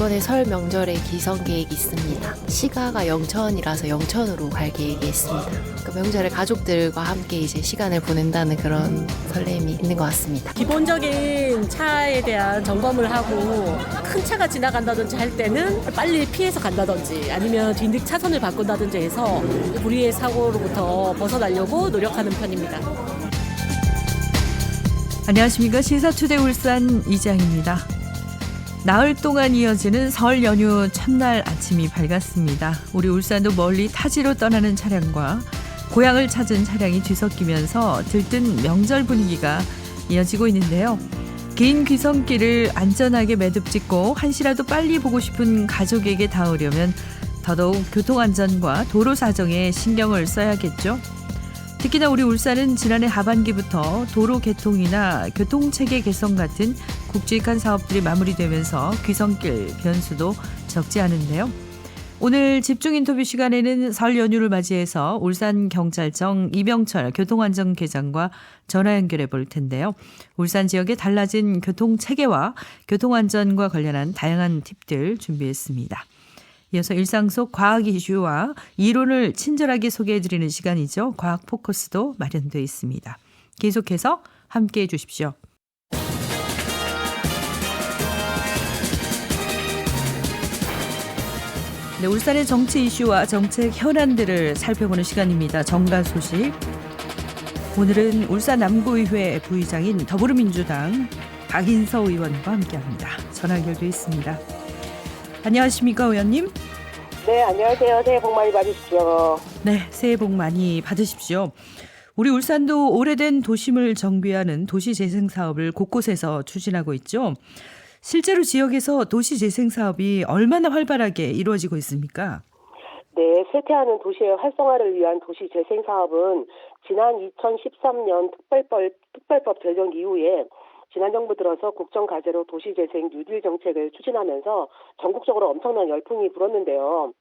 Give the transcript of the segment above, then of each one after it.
이번에 설 명절에 기성 계획이 있습니다. 시가가 영천이라서 영천으로 갈 계획이 있습니다. 그 명절에 가족들과 함께 이제 시간을 보낸다는 그런 설렘이 있는 것 같습니다. 기본적인 차에 대한 점검을 하고 큰 차가 지나간다든지 할 때는 빨리 피해서 간다든지 아니면 뒤늦 차선을 바꾼다든지 해서 불의의 사고로부터 벗어나려고 노력하는 편입니다. 안녕하십니까. 시사투데이 울산 이장입니다. 나흘 동안 이어지는 설 연휴 첫날 아침이 밝았습니다. 우리 울산도 멀리 타지로 떠나는 차량과 고향을 찾은 차량이 뒤섞이면서 들뜬 명절 분위기가 이어지고 있는데요. 긴 귀성길을 안전하게 매듭 짓고 한시라도 빨리 보고 싶은 가족에게 닿으려면 더더욱 교통안전과 도로 사정에 신경을 써야겠죠. 특히나 우리 울산은 지난해 하반기부터 도로 개통이나 교통체계 개선 같은 굵직한 사업들이 마무리되면서 귀성길 변수도 적지 않은데요. 오늘 집중 인터뷰 시간에는 설 연휴를 맞이해서 울산경찰청 이병철 교통안전계장과 전화 연결해 볼 텐데요. 울산 지역의 달라진 교통체계와 교통안전과 관련한 다양한 팁들 준비했습니다. 이어서 일상 속 과학 이슈와 이론을 친절하게 소개해드리는 시간이죠. 과학 포커스도 마련되어 있습니다. 계속해서 함께해 주십시오. 네, 울산의 정치 이슈와 정책 현안들을 살펴보는 시간입니다. 정가 소식. 오늘은 울산 남구의회 부의장인 더불어민주당 박인서 의원과 함께합니다. 전화 연결되어 있습니다. 안녕하십니까, 의원님? 네, 안녕하세요. 새해 복 많이 받으십시오. 네, 새해 복 많이 받으십시오. 우리 울산도 오래된 도심을 정비하는 도시재생 사업을 곳곳에서 추진하고 있죠. 실제로 지역에서 도시재생 사업이 얼마나 활발하게 이루어지고 있습니까? 네, 쇠퇴하는 도시의 활성화를 위한 도시재생 사업은 지난 2013년 특별법 제정 이후에 지난 정부 들어서 국정과제로 도시재생 뉴딜 정책을 추진하면서 전국적으로 엄청난 열풍이 불었는데요.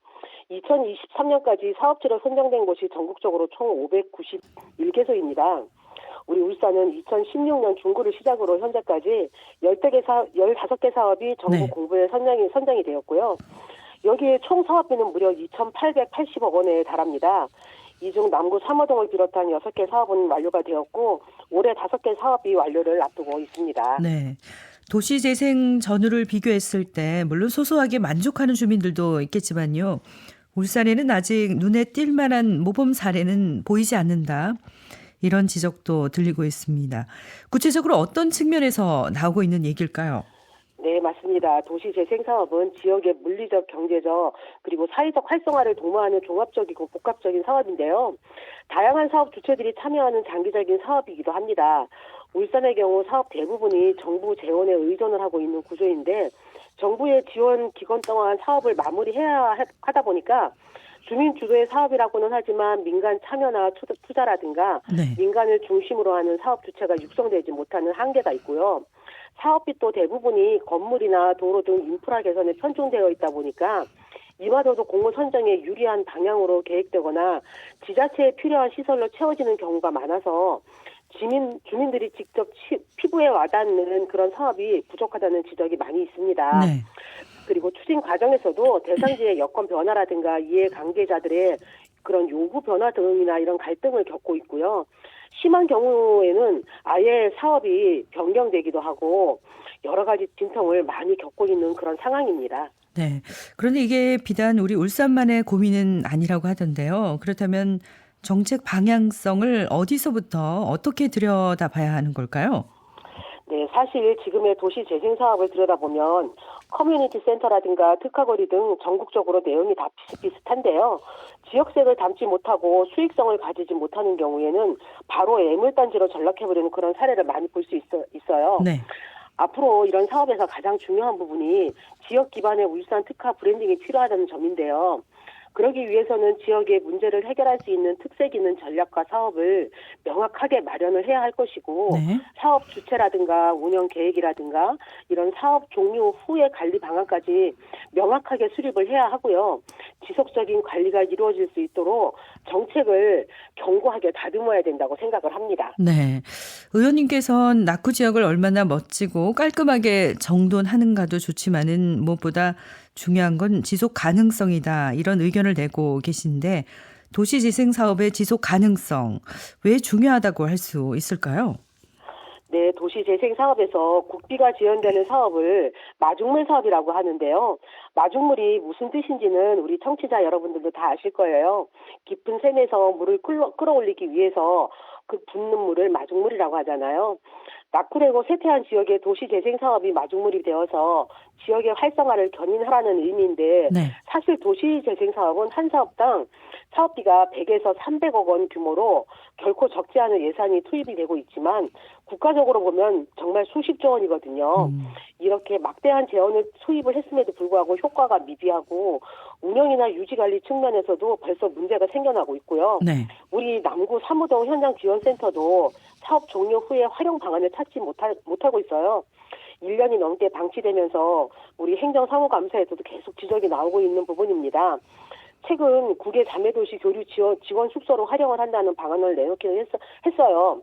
2023년까지 사업지로 선정된 곳이 전국적으로 총 591개소입니다. 우리 울산은 2016년 중구를 시작으로 현재까지 15개 사업이 전국 공부에 선정이 되었고요. 여기에 총 사업비는 무려 2,880억 원에 달합니다. 이 중 남구 3호동을 비롯한 6개 사업은 완료가 되었고 올해 5개 사업이 완료를 앞두고 있습니다. 네, 도시재생 전후를 비교했을 때 물론 소소하게 만족하는 주민들도 있겠지만요. 울산에는 아직 눈에 띌 만한 모범 사례는 보이지 않는다. 이런 지적도 들리고 있습니다. 구체적으로 어떤 측면에서 나오고 있는 얘기일까요? 네, 맞습니다. 도시재생사업은 지역의 물리적, 경제적, 그리고 사회적 활성화를 도모하는 종합적이고 복합적인 사업인데요. 다양한 사업 주체들이 참여하는 장기적인 사업이기도 합니다. 울산의 경우 사업 대부분이 정부 재원에 의존을 하고 있는 구조인데 정부의 지원 기간 동안 사업을 마무리해야 하다 보니까 주민 주도의 사업이라고는 하지만 민간 참여나 투자라든가 민간을 중심으로 하는 사업 주체가 육성되지 못하는 한계가 있고요. 사업비 또 대부분이 건물이나 도로 등 인프라 개선에 편중되어 있다 보니까 이마저도 공모 선정에 유리한 방향으로 계획되거나 지자체에 필요한 시설로 채워지는 경우가 많아서 주민들이 직접 피부에 와닿는 그런 사업이 부족하다는 지적이 많이 있습니다. 네. 그리고 추진 과정에서도 대상지의 여건 변화라든가 이해 관계자들의 그런 요구 변화 등이나 이런 갈등을 겪고 있고요. 심한 경우에는 아예 사업이 변경되기도 하고 여러 가지 진통을 많이 겪고 있는 그런 상황입니다. 네. 그런데 이게 비단 우리 울산만의 고민은 아니라고 하던데요. 그렇다면 정책 방향성을 어디서부터 어떻게 들여다봐야 하는 걸까요? 네, 사실 지금의 도시 재생 사업을 들여다보면 커뮤니티 센터라든가 특화거리 등 전국적으로 내용이 다 비슷한데요. 지역색을 담지 못하고 수익성을 가지지 못하는 경우에는 바로 애물단지로 전락해버리는 그런 사례를 많이 볼 수 있어요. 네. 앞으로 이런 사업에서 가장 중요한 부분이 지역 기반의 울산 특화 브랜딩이 필요하다는 점인데요. 그러기 위해서는 지역의 문제를 해결할 수 있는 특색 있는 전략과 사업을 명확하게 마련을 해야 할 것이고 사업 주체라든가 운영 계획이라든가 이런 사업 종료 후의 관리 방안까지 명확하게 수립을 해야 하고요. 지속적인 관리가 이루어질 수 있도록 정책을 견고하게 다듬어야 된다고 생각을 합니다. 네. 의원님께서는 낙후 지역을 얼마나 멋지고 깔끔하게 정돈하는가도 좋지만은 무엇보다 중요한 건 지속 가능성이다. 이런 의견을 내고 계신데 도시재생 사업의 지속 가능성 왜 중요하다고 할 수 있을까요? 네, 도시재생 사업에서 국비가 지원되는 사업을 마중물 사업이라고 하는데요. 마중물이 무슨 뜻인지는 우리 청취자 여러분들도 다 아실 거예요. 깊은 샘에서 물을 끌어올리기 위해서 그 붓는 물을 마중물이라고 하잖아요. 낙후되고 쇠퇴한 지역의 도시재생 사업이 마중물이 되어서 지역의 활성화를 견인하라는 의미인데 네. 사실 도시재생 사업은 한 사업당 사업비가 100에서 300억 원 규모로 결코 적지 않은 예산이 투입이 되고 있지만 국가적으로 보면 정말 수십조 원이거든요. 이렇게 막대한 재원을 투입을 했음에도 불구하고 효과가 미비하고 운영이나 유지관리 측면에서도 벌써 문제가 생겨나고 있고요. 네. 우리 남구 사무동 현장지원센터도 사업 종료 후에 활용 방안을 찾지 못하고 있어요. 1년이 넘게 방치되면서 우리 행정사무감사에서도 계속 지적이 나오고 있는 부분입니다. 최근 국외 자매도시 교류 지원 숙소로 활용을 한다는 방안을 내놓기는 했어요.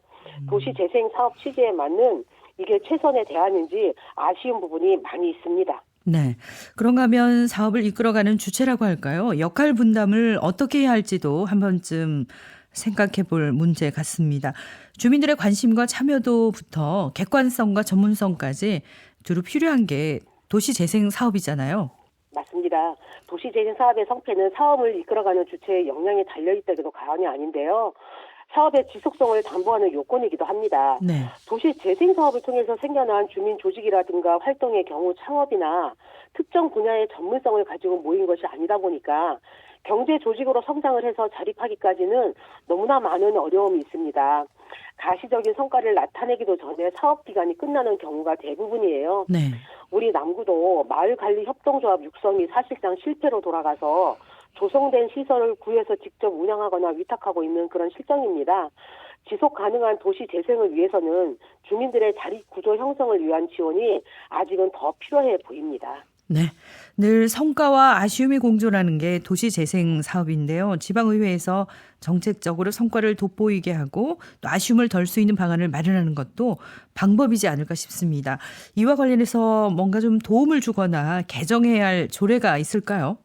도시재생 사업 취지에 맞는 이게 최선의 대안인지 아쉬운 부분이 많이 있습니다. 네. 그런가 하면 사업을 이끌어가는 주체라고 할까요? 역할 분담을 어떻게 해야 할지도 한 번쯤 생각해 볼 문제 같습니다. 주민들의 관심과 참여도부터 객관성과 전문성까지 두루 필요한 게 도시재생 사업이잖아요. 맞습니다. 도시재생 사업의 성패는 사업을 이끌어가는 주체의 역량이 달려있다기도 과언이 아닌데요. 사업의 지속성을 담보하는 요건이기도 합니다. 네. 도시재생 사업을 통해서 생겨난 주민 조직이라든가 활동의 경우 창업이나 특정 분야의 전문성을 가지고 모인 것이 아니다 보니까 경제 조직으로 성장을 해서 자립하기까지는 너무나 많은 어려움이 있습니다. 가시적인 성과를 나타내기도 전에 사업 기간이 끝나는 경우가 대부분이에요. 네. 우리 남구도 마을관리협동조합 육성이 사실상 실패로 돌아가서 조성된 시설을 구해서 직접 운영하거나 위탁하고 있는 그런 실정입니다. 지속 가능한 도시 재생을 위해서는 주민들의 자립 구조 형성을 위한 지원이 아직은 더 필요해 보입니다. 네. 늘 성과와 아쉬움이 공존하는 게 도시재생 사업인데요. 지방의회에서 정책적으로 성과를 돋보이게 하고 또 아쉬움을 덜 수 있는 방안을 마련하는 것도 방법이지 않을까 싶습니다. 이와 관련해서 뭔가 좀 도움을 주거나 개정해야 할 조례가 있을까요?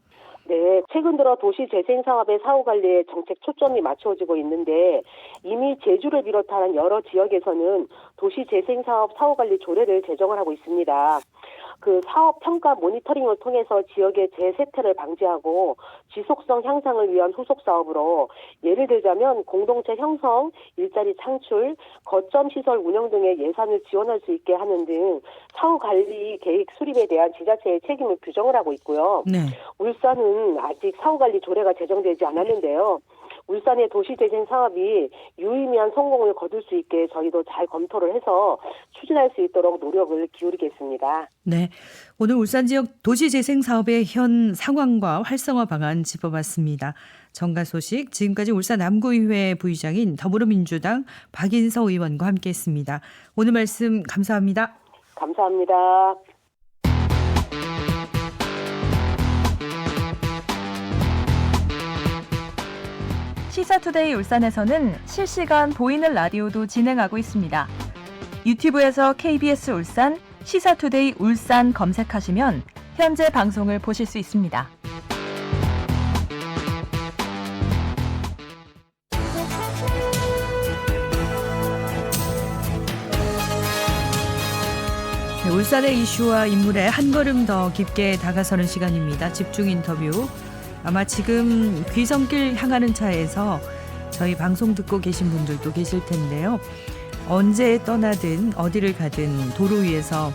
네, 최근 들어 도시재생 사업의 사후관리에 정책 초점이 맞춰지고 있는데 이미 제주를 비롯한 여러 지역에서는 도시재생 사업 사후관리 조례를 제정을 하고 있습니다. 그 사업 평가 모니터링을 통해서 지역의 재세태를 방지하고 지속성 향상을 위한 후속 사업으로 예를 들자면 공동체 형성, 일자리 창출, 거점 시설 운영 등의 예산을 지원할 수 있게 하는 등 사후 관리 계획 수립에 대한 지자체의 책임을 규정을 하고 있고요. 네. 울산은 아직 사후 관리 조례가 제정되지 않았는데요. 울산의 도시재생 사업이 유의미한 성공을 거둘 수 있게 저희도 잘 검토를 해서 추진할 수 있도록 노력을 기울이겠습니다. 네. 오늘 울산 지역 도시재생 사업의 현 상황과 활성화 방안 짚어봤습니다. 정가 소식 지금까지 울산 남구의회 부의장인 더불어민주당 박인서 의원과 함께했습니다. 오늘 말씀 감사합니다. 감사합니다. 시사투데이 울산에서는 실시간 보이는 라디오도 진행하고 있습니다. 유튜브에서 KBS 울산, 시사투데이 울산 검색하시면 현재 방송을 보실 수 있습니다. 네, 울산의 이슈와 인물에 한 걸음 더 깊게 다가서는 시간입니다. 집중 인터뷰. 아마 지금 귀성길 향하는 차에서 저희 방송 듣고 계신 분들도 계실 텐데요. 언제 떠나든 어디를 가든 도로 위에서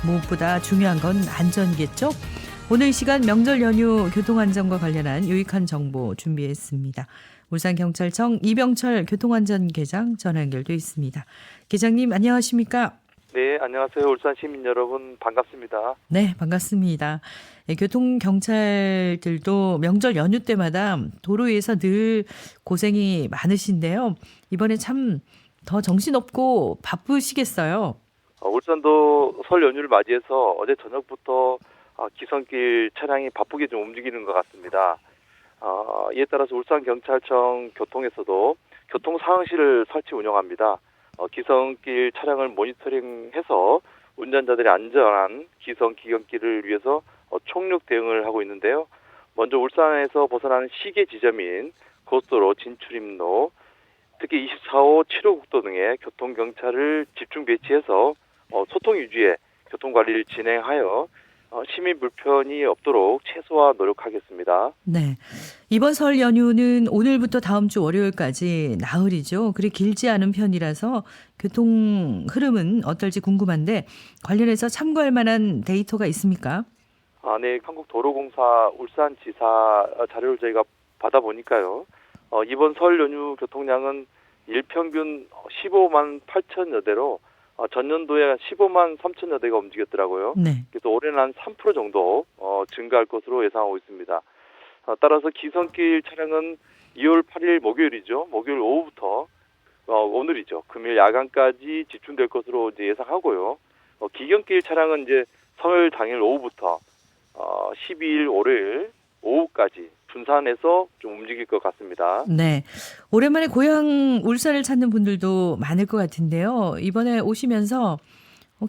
무엇보다 중요한 건 안전이겠죠? 오늘 이 시간 명절 연휴 교통안전과 관련한 유익한 정보 준비했습니다. 울산경찰청 이병철 교통안전계장 전화 연결돼 있습니다. 계장님 안녕하십니까? 네, 안녕하세요. 울산 시민 여러분 반갑습니다. 네, 반갑습니다. 네, 교통경찰들도 명절 연휴 때마다 도로 위에서 늘 고생이 많으신데요. 이번에 참 더 정신없고 바쁘시겠어요. 울산도 설 연휴를 맞이해서 어제 저녁부터 기성길 차량이 바쁘게 좀 움직이는 것 같습니다. 이에 따라서 울산경찰청 교통에서도 교통상황실을 설치 운영합니다. 기성길 차량을 모니터링해서 운전자들의 안전한 기성기경길을 위해서 총력 대응을 하고 있는데요. 먼저 울산에서 벗어나는 시계 지점인 고속도로 진출입로, 특히 24호 7호 국도 등의 교통경찰을 집중 배치해서 소통 유지에 교통관리를 진행하여 시민 불편이 없도록 최소화 노력하겠습니다. 네. 이번 설 연휴는 오늘부터 다음 주 월요일까지 나흘이죠. 그리 길지 않은 편이라서 교통 흐름은 어떨지 궁금한데 관련해서 참고할 만한 데이터가 있습니까? 네. 한국도로공사 울산지사 자료를 저희가 받아보니까요. 이번 설 연휴 교통량은 일평균 15만 8천여 대로 전년도에 15만 3천여 대가 움직였더라고요. 네. 그래서 올해는 한 3% 정도 증가할 것으로 예상하고 있습니다. 따라서 기성길 차량은 2월 8일 목요일이죠. 목요일 오후부터 오늘이죠. 금요일 야간까지 집중될 것으로 이제 예상하고요. 기경길 차량은 이제 설날 당일 오후부터 12일 월요일 오후까지 분산해서 좀 움직일 것 같습니다. 네. 오랜만에 고향 울산을 찾는 분들도 많을 것 같은데요. 이번에 오시면서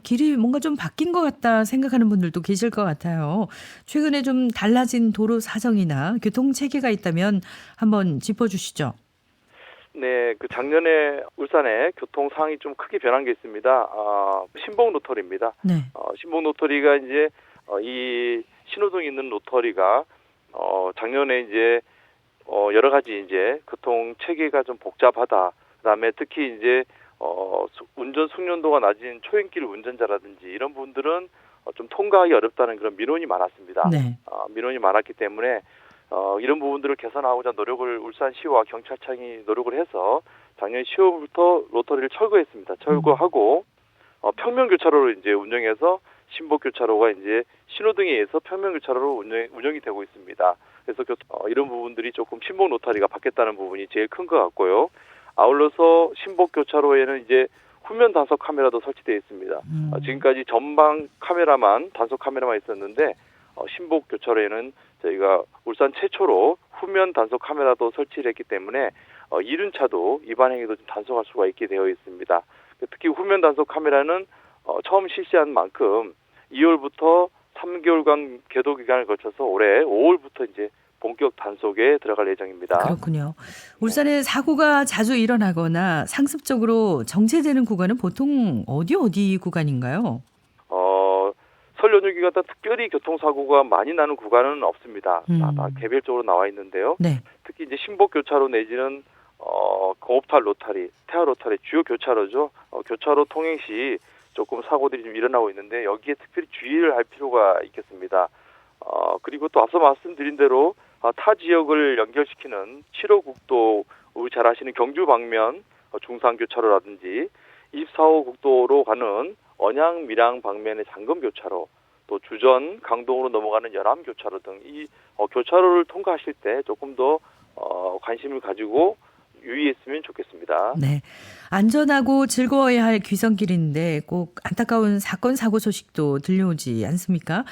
길이 뭔가 좀 바뀐 것 같다 생각하는 분들도 계실 것 같아요. 최근에 좀 달라진 도로 사정이나 교통 체계가 있다면 한번 짚어주시죠. 네, 작년에 울산에 교통 상황이 좀 크게 변한 게 있습니다. 신봉 로터리입니다. 네. 신봉 로터리가 이제 이 신호등이 있는 로터리가 작년에 이제 여러 가지 이제 교통 체계가 좀 복잡하다. 그다음에 특히 이제 운전 숙련도가 낮은 초행길 운전자라든지 이런 분들은 좀 통과하기 어렵다는 그런 민원이 많았습니다. 네. 민원이 많았기 때문에 이런 부분들을 개선하고자 노력을 울산시와 경찰청이 노력을 해서 작년 10월부터 로터리를 철거했습니다. 철거하고 평면교차로로 이제 운영해서 신복교차로가 이제 신호등에 의해서 평면교차로로 운영이 되고 있습니다. 그래서 이런 부분들이 조금 신복 로터리가 바뀌었다는 부분이 제일 큰 것 같고요. 아울러서 신복교차로에는 이제 후면 단속 카메라도 설치되어 있습니다. 지금까지 전방 단속 카메라만 있었는데 신복교차로에는 저희가 울산 최초로 후면 단속 카메라도 설치를 했기 때문에 이륜차도 위반 행위도 좀 단속할 수가 있게 되어 있습니다. 특히 후면 단속 카메라는 처음 실시한 만큼 2월부터 3개월간 계도 기간을 거쳐서 올해 5월부터 이제 본격 단속에 들어갈 예정입니다. 그렇군요. 울산에 사고가 자주 일어나거나 상습적으로 정체되는 구간은 보통 어디 구간인가요? 설 연휴 기간 동안 특별히 교통사고가 많이 나는 구간은 없습니다. 다 개별적으로 나와 있는데요. 네. 특히 이제 신복교차로 내지는 공업탈 로타리, 태화 로타리 주요 교차로죠. 교차로 통행 시 조금 사고들이 좀 일어나고 있는데 여기에 특별히 주의를 할 필요가 있겠습니다. 그리고 또 앞서 말씀드린 대로 타 지역을 연결시키는 7호 국도, 우리 잘 아시는 경주 방면 중산교차로라든지 24호 국도로 가는 언양, 밀양 방면의 잠금교차로, 또 주전, 강동으로 넘어가는 연암교차로 등 이 교차로를 통과하실 때 조금 더 관심을 가지고 유의했으면 좋겠습니다. 네. 안전하고 즐거워야 할 귀성길인데 꼭 안타까운 사건, 사고 소식도 들려오지 않습니까?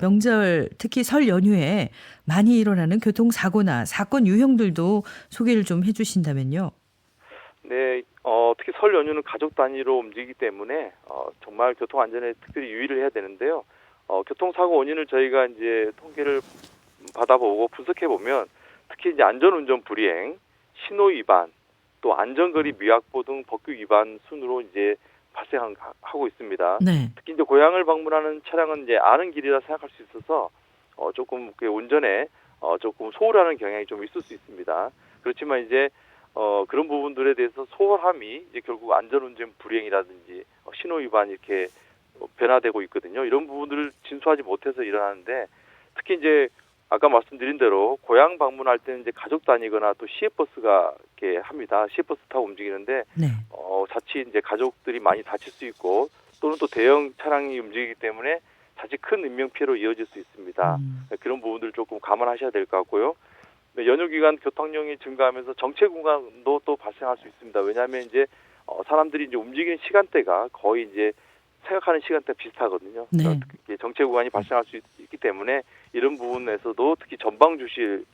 명절, 특히 설 연휴에 많이 일어나는 교통사고나 사건 유형들도 소개를 좀 해주신다면요. 네, 특히 설 연휴는 가족 단위로 움직이기 때문에 정말 교통 안전에 특별히 유의를 해야 되는데요. 교통사고 원인을 저희가 이제 통계를 받아보고 분석해 보면 특히 이제 안전운전 불이행, 신호 위반, 또 안전거리 미확보 등 법규 위반 순으로 이제 발생하고 있습니다. 네. 특히 이제 고향을 방문하는 차량은 이제 아는 길이라 생각할 수 있어서 조금 운전에 조금 소홀하는 경향이 좀 있을 수 있습니다. 그렇지만 이제 그런 부분들에 대해서 소홀함이 이제 결국 안전운전 불이행이라든지 신호 위반 이렇게 변화되고 있거든요. 이런 부분들을 진수하지 못해서 일어나는데 특히 이제 아까 말씀드린 대로 고향 방문할 때는 이제 가족 단위거나 또 시외버스가 이렇게 합니다. 시외버스 타고 움직이는데 네. 자칫 이제 가족들이 많이 다칠 수 있고 또는 또 대형 차량이 움직이기 때문에 자칫 큰 인명 피해로 이어질 수 있습니다. 그런 부분들 조금 감안하셔야 될 것 같고요. 연휴 기간 교통량이 증가하면서 정체 구간도 또 발생할 수 있습니다. 왜냐하면 이제 사람들이 이제 움직이는 시간대가 거의 이제 생각하는 시간대 비슷하거든요. 네. 정체 구간이 발생할 수 있기 때문에 이런 부분에서도 특히 전방 주시를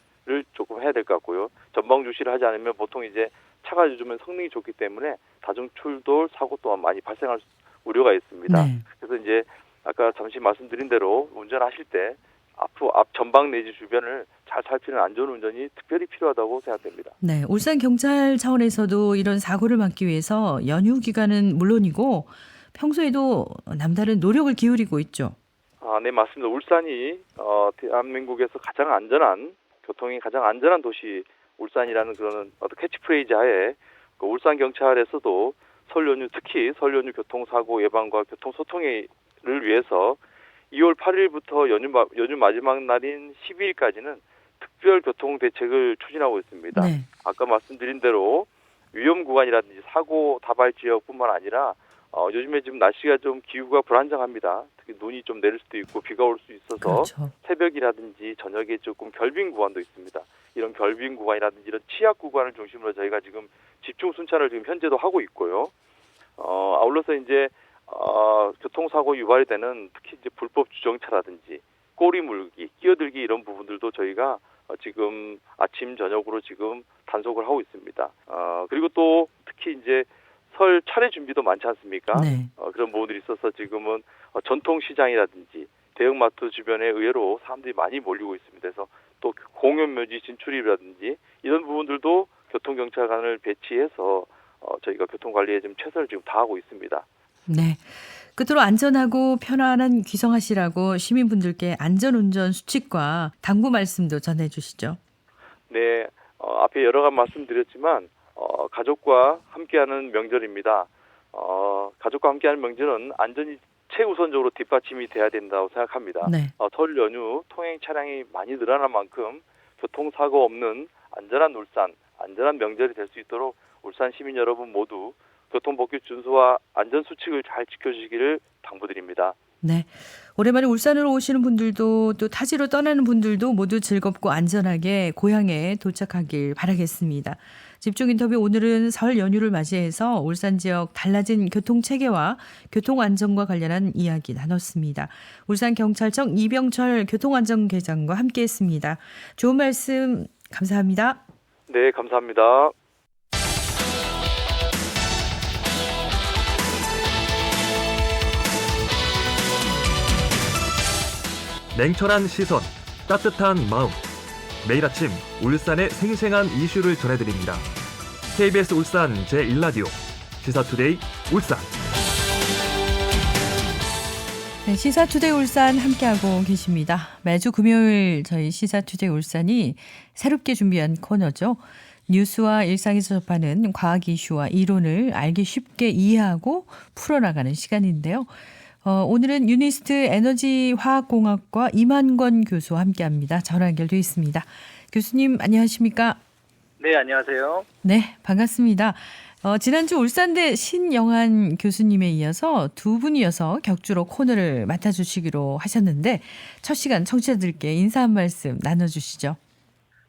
조금 해야 될 것 같고요. 전방 주시를 하지 않으면 보통 이제 차가 요즘은 성능이 좋기 때문에 다중 충돌 사고 또한 많이 발생할 우려가 있습니다. 네. 그래서 이제 아까 잠시 말씀드린 대로 운전하실 때 앞 전방 내지 주변을 잘 살피는 안전운전이 특별히 필요하다고 생각됩니다. 네, 울산 경찰 차원에서도 이런 사고를 막기 위해서 연휴 기간은 물론이고 평소에도 남다른 노력을 기울이고 있죠. 네, 맞습니다. 울산이 대한민국에서 교통이 가장 안전한 도시 울산이라는 그런 어떤 캐치프레이즈 하에 울산 경찰에서도 설 연휴, 특히 설 연휴 교통사고 예방과 교통소통을 위해서 2월 8일부터 연휴 마지막 날인 12일까지는 특별 교통 대책을 추진하고 있습니다. 네. 아까 말씀드린 대로 위험 구간이라든지 사고 다발 지역뿐만 아니라 요즘에 지금 날씨가 좀 기후가 불안정합니다. 특히 눈이 좀 내릴 수도 있고 비가 올 수 있어서 그렇죠. 새벽이라든지 저녁에 조금 결빙 구간도 있습니다. 이런 결빙 구간이라든지 이런 취약 구간을 중심으로 저희가 지금 집중 순찰을 지금 현재도 하고 있고요. 아울러서 이제 교통사고 유발이 되는 특히 이제 불법 주정차라든지 꼬리 물기, 끼어들기 이런 부분들도 저희가 지금 아침 저녁으로 지금 단속을 하고 있습니다. 그리고 또 특히 이제 설 차례 준비도 많지 않습니까? 네. 그런 부분들이 있어서 지금은 전통시장이라든지 대형마트 주변에 의외로 사람들이 많이 몰리고 있습니다. 그래서 또 공연묘지 진출이라든지 이런 부분들도 교통경찰관을 배치해서 저희가 교통관리에 좀 최선을 지금 다하고 있습니다. 네. 끝으로 안전하고 편안한 귀성하시라고 시민분들께 안전운전 수칙과 당부 말씀도 전해주시죠. 네, 앞에 여러 가지 말씀드렸지만 가족과 함께하는 명절입니다. 가족과 함께하는 명절은 안전이 최우선적으로 뒷받침이 돼야 된다고 생각합니다. 네. 설 연휴 통행 차량이 많이 늘어난 만큼 교통사고 없는 안전한 울산, 안전한 명절이 될 수 있도록 울산 시민 여러분 모두 교통법규 준수와 안전수칙을 잘 지켜주시기를 당부드립니다. 네. 오랜만에 울산으로 오시는 분들도 또 타지로 떠나는 분들도 모두 즐겁고 안전하게 고향에 도착하길 바라겠습니다. 집중 인터뷰 오늘은 설 연휴를 맞이해서 울산 지역 달라진 교통체계와 교통안전과 관련한 이야기 나눴습니다. 울산경찰청 이병철 교통안전계장과 함께했습니다. 좋은 말씀 감사합니다. 네, 감사합니다. 냉철한 시선, 따뜻한 마음. 매일 아침 울산의 생생한 이슈를 전해드립니다. KBS 울산 제1라디오 시사투데이 울산. 네, 시사투데이 울산 함께하고 계십니다. 매주 금요일 저희 시사투데이 울산이 새롭게 준비한 코너죠. 뉴스와 일상에서 접하는 과학 이슈와 이론을 알기 쉽게 이해하고 풀어나가는 시간인데요. 오늘은 유니스트 에너지화학공학과 이만권 교수와 함께합니다. 전화 연결돼 있습니다. 교수님 안녕하십니까? 네, 안녕하세요. 네, 반갑습니다. 지난주 울산대 신영한 교수님에 이어서 두 분이어서 격주로 코너를 맡아주시기로 하셨는데 첫 시간 청취자들께 인사 한 말씀 나눠주시죠.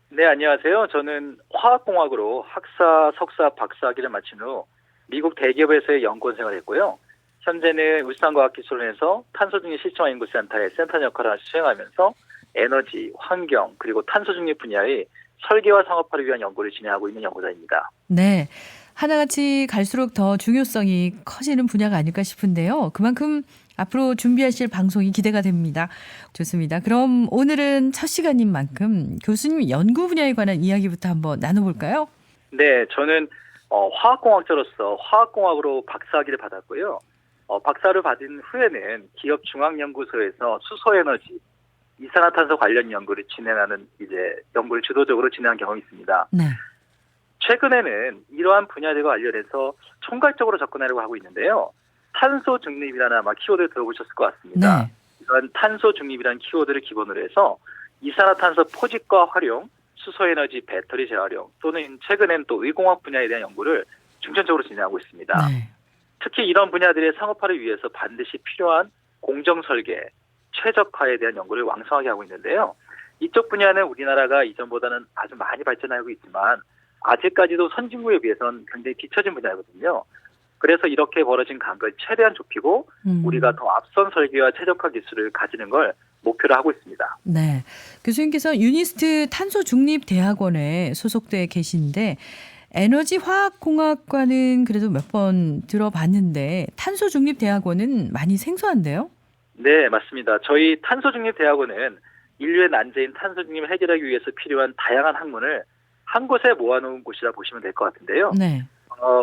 네, 안녕하세요. 저는 화학공학으로 학사, 석사, 박사학위를 마친 후 미국 대기업에서의 연구원 생활을 했고요. 현재는 울산과학기술원에서 탄소중립 실증연구센터의 센터 역할을 수행하면서 에너지, 환경, 그리고 탄소중립 분야의 설계와 상업화를 위한 연구를 진행하고 있는 연구자입니다. 네, 하나같이 갈수록 더 중요성이 커지는 분야가 아닐까 싶은데요. 그만큼 앞으로 준비하실 방송이 기대가 됩니다. 좋습니다. 그럼 오늘은 첫 시간인 만큼 교수님 연구 분야에 관한 이야기부터 한번 나눠볼까요? 네, 저는 화학공학자로서 화학공학으로 박사학위를 받았고요. 박사를 받은 후에는 기업 중앙연구소에서 수소에너지, 이산화탄소 관련 연구를 진행하는 연구를 주도적으로 진행한 경험이 있습니다. 네. 최근에는 이러한 분야들과 관련해서 총괄적으로 접근하려고 하고 있는데요. 탄소 중립이라는 아마 키워드를 들어보셨을 것 같습니다. 네. 이런 탄소 중립이라는 키워드를 기본으로 해서 이산화탄소 포집과 활용, 수소에너지 배터리 재활용 또는 최근엔 또 의공학 분야에 대한 연구를 중점적으로 진행하고 있습니다. 네. 특히 이런 분야들의 상업화를 위해서 반드시 필요한 공정설계, 최적화에 대한 연구를 왕성하게 하고 있는데요. 이쪽 분야는 우리나라가 이전보다는 아주 많이 발전하고 있지만 아직까지도 선진국에 비해서는 굉장히 뒤처진 분야거든요. 그래서 이렇게 벌어진 간극을 최대한 좁히고 우리가 더 앞선 설계와 최적화 기술을 가지는 걸 목표로 하고 있습니다. 네. 교수님께서 유니스트 탄소중립대학원에 소속돼 계신데 에너지화학공학과는 그래도 몇 번 들어봤는데 탄소중립대학원은 많이 생소한데요? 네, 맞습니다. 저희 탄소중립대학원은 인류의 난제인 탄소중립을 해결하기 위해서 필요한 다양한 학문을 한 곳에 모아놓은 곳이라 보시면 될 것 같은데요. 네.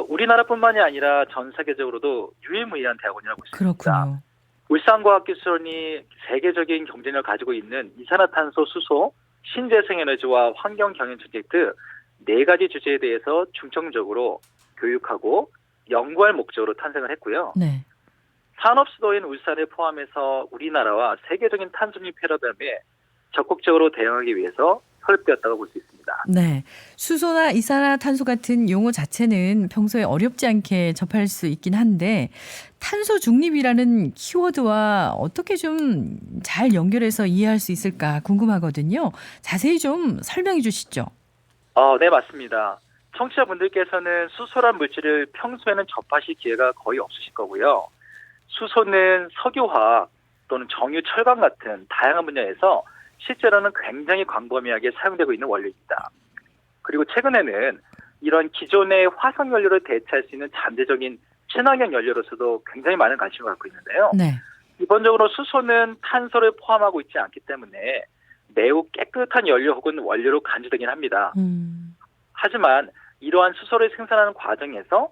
우리나라뿐만이 아니라 전 세계적으로도 유일무이한 대학원이라고 볼 수 있습니다. 그렇군요. 울산과학기술원이 세계적인 경쟁력을 가지고 있는 이산화탄소 수소, 신재생에너지와 환경경영정책 등 4가지 주제에 대해서 중점적으로 교육하고 연구할 목적으로 탄생을 했고요. 네. 산업 수도인 울산을 포함해서 우리나라와 세계적인 탄소중립 패러다임에 적극적으로 대응하기 위해서 설립되었다고 볼 수 있습니다. 네. 수소나 이산화탄소 같은 용어 자체는 평소에 어렵지 않게 접할 수 있긴 한데 탄소 중립이라는 키워드와 어떻게 좀 잘 연결해서 이해할 수 있을까 궁금하거든요. 자세히 좀 설명해 주시죠. 네, 맞습니다. 청취자분들께서는 수소란 물질을 평소에는 접하실 기회가 거의 없으실 거고요. 수소는 석유화학 또는 정유, 철강 같은 다양한 분야에서 실제로는 굉장히 광범위하게 사용되고 있는 원료입니다. 그리고 최근에는 이런 기존의 화석 연료를 대체할 수 있는 잠재적인 친환경 연료로서도 굉장히 많은 관심을 갖고 있는데요. 네. 기본적으로 수소는 탄소를 포함하고 있지 않기 때문에 매우 깨끗한 연료 혹은 원료로 간주되긴 합니다. 하지만 이러한 수소를 생산하는 과정에서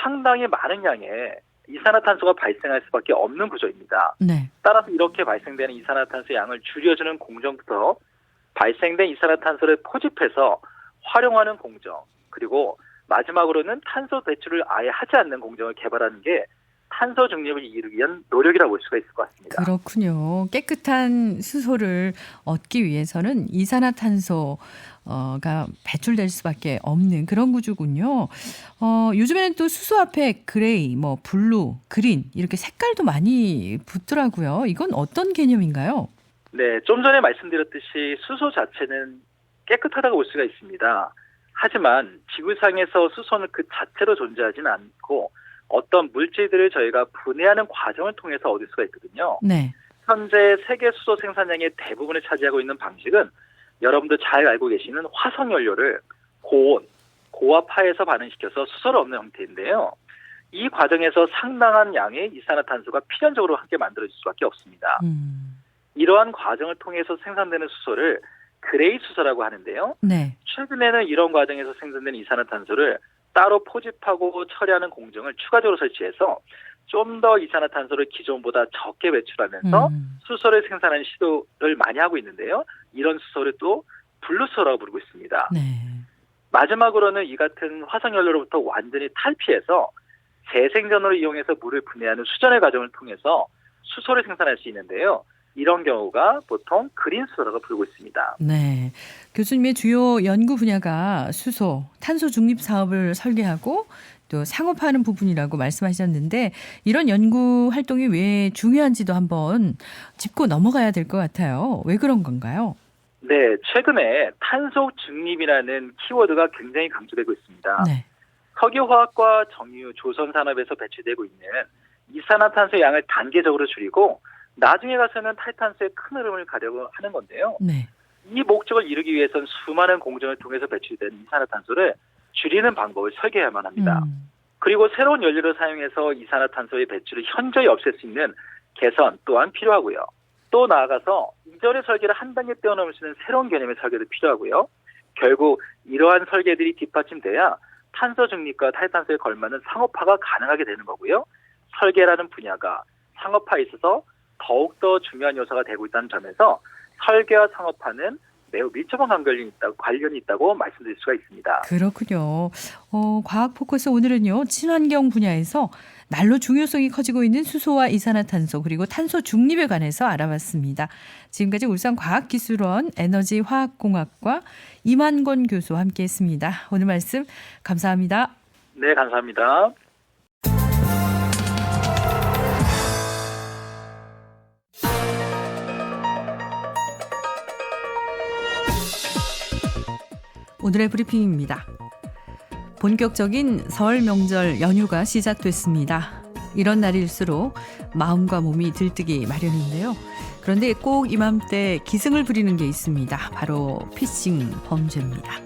상당히 많은 양의 이산화탄소가 발생할 수밖에 없는 구조입니다. 네. 따라서 이렇게 발생되는 이산화탄소 양을 줄여주는 공정부터 발생된 이산화탄소를 포집해서 활용하는 공정, 그리고 마지막으로는 탄소 배출을 아예 하지 않는 공정을 개발하는 게 탄소 중립을 이루기 위한 노력이라고 볼 수가 있을 것 같습니다. 그렇군요. 깨끗한 수소를 얻기 위해서는 이산화탄소가 배출될 수밖에 없는 그런 구조군요. 요즘에는 또 수소 앞에 그레이, 블루, 그린 이렇게 색깔도 많이 붙더라고요. 이건 어떤 개념인가요? 네, 좀 전에 말씀드렸듯이 수소 자체는 깨끗하다고 볼 수가 있습니다. 하지만 지구상에서 수소는 그 자체로 존재하지는 않고 어떤 물질들을 저희가 분해하는 과정을 통해서 얻을 수가 있거든요. 네. 현재 세계 수소 생산량의 대부분을 차지하고 있는 방식은 여러분도 잘 알고 계시는 화석연료를 고온, 고압하에서 반응시켜서 수소를 얻는 형태인데요. 이 과정에서 상당한 양의 이산화탄소가 필연적으로 함께 만들어질 수밖에 없습니다. 이러한 과정을 통해서 생산되는 수소를 그레이 수소라고 하는데요. 네. 최근에는 이런 과정에서 생산된 이산화탄소를 따로 포집하고 처리하는 공정을 추가적으로 설치해서 좀 더 이산화탄소를 기존보다 적게 배출하면서 수소를 생산하는 시도를 많이 하고 있는데요. 이런 수소를 또 블루수소라고 부르고 있습니다. 네. 마지막으로는 이 같은 화석연료로부터 완전히 탈피해서 재생전으로 이용해서 물을 분해하는 수전의 과정을 통해서 수소를 생산할 수 있는데요. 이런 경우가 보통 그린수소라고 부르고 있습니다. 네. 교수님의 주요 연구 분야가 수소, 탄소 중립 사업을 설계하고 또 상업화하는 부분이라고 말씀하셨는데 이런 연구 활동이 왜 중요한지도 한번 짚고 넘어가야 될 것 같아요. 왜 그런 건가요? 네, 최근에 탄소 중립이라는 키워드가 굉장히 강조되고 있습니다. 네. 석유화학과 정유, 조선산업에서 배출되고 있는 이산화탄소 양을 단계적으로 줄이고 나중에 가서는 탈탄소의 큰 흐름을 가려고 하는 건데요. 네. 이 목적을 이루기 위해서는 수많은 공정을 통해서 배출된 이산화탄소를 줄이는 방법을 설계해야만 합니다. 그리고 새로운 연료를 사용해서 이산화탄소의 배출을 현저히 없앨 수 있는 개선 또한 필요하고요. 또 나아가서 이전의 설계를 한 단계 뛰어넘을 수 있는 새로운 개념의 설계도 필요하고요. 결국 이러한 설계들이 뒷받침돼야 탄소 중립과 탈탄소에 걸맞는 상업화가 가능하게 되는 거고요. 설계라는 분야가 상업화에 있어서 더욱더 중요한 요소가 되고 있다는 점에서 설계와 상업화는 매우 밀접한 관련이 있다고 말씀드릴 수가 있습니다. 그렇군요. 과학 포커스 오늘은요. 친환경 분야에서 날로 중요성이 커지고 있는 수소와 이산화탄소 그리고 탄소 중립에 관해서 알아봤습니다. 지금까지 울산과학기술원 에너지화학공학과 이만권 교수와 함께했습니다. 오늘 말씀 감사합니다. 네, 감사합니다. 오늘의 브리핑입니다. 본격적인 설 명절 연휴가 시작됐습니다. 이런 날일수록 마음과 몸이 들뜨기 마련인데요. 그런데 꼭 이맘때 기승을 부리는 게 있습니다. 바로 피싱 범죄입니다.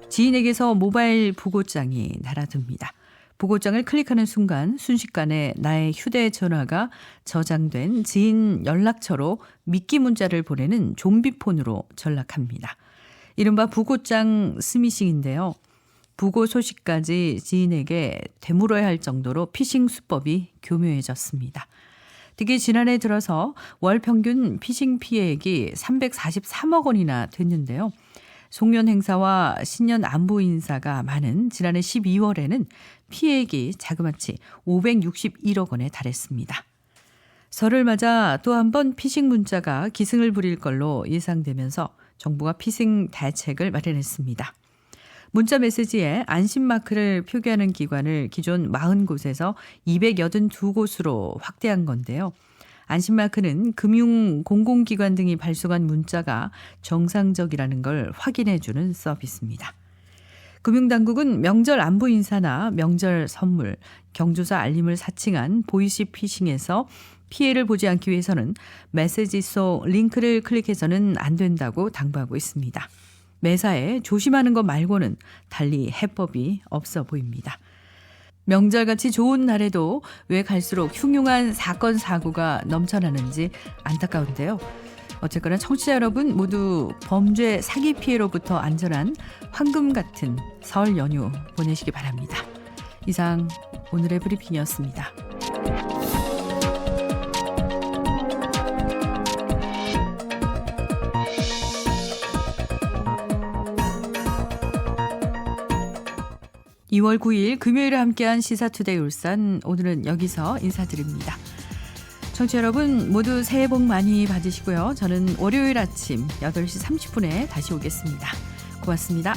지인에게서 모바일 부고장이 날아듭니다. 부고장을 클릭하는 순간 순식간에 나의 휴대전화가 저장된 지인 연락처로 미끼 문자를 보내는 좀비폰으로 전락합니다. 이른바 부고장 스미싱인데요. 부고 소식까지 지인에게 되물어야 할 정도로 피싱 수법이 교묘해졌습니다. 특히 지난해 들어서 월 평균 피싱 피해액이 343억 원이나 됐는데요. 송년 행사와 신년 안부 인사가 많은 지난해 12월에는 피해액이 자그마치 561억 원에 달했습니다. 설을 맞아 또 한 번 피싱 문자가 기승을 부릴 걸로 예상되면서 정부가 피싱 대책을 마련했습니다. 문자 메시지에 안심마크를 표기하는 기관을 기존 40곳에서 282곳으로 확대한 건데요. 안심마크는 금융 공공기관 등이 발송한 문자가 정상적이라는 걸 확인해주는 서비스입니다. 금융당국은 명절 안부 인사나 명절 선물, 경조사 알림을 사칭한 보이시 피싱에서 피해를 보지 않기 위해서는 메시지 속 링크를 클릭해서는 안 된다고 당부하고 있습니다. 매사에 조심하는 것 말고는 달리 해법이 없어 보입니다. 명절같이 좋은 날에도 왜 갈수록 흉흉한 사건 사고가 넘쳐나는지 안타까운데요. 어쨌거나 청취자 여러분 모두 범죄 사기 피해로부터 안전한 황금 같은 설 연휴 보내시기 바랍니다. 이상 오늘의 브리핑이었습니다. (2월 9일) 금요일에 함께한 시사투데이 울산, 오늘은 여기서 인사드립니다. 청취자 여러분 모두 새해 복 많이 받으시고요. 저는 월요일 아침 8시 30분에 다시 오겠습니다. 고맙습니다.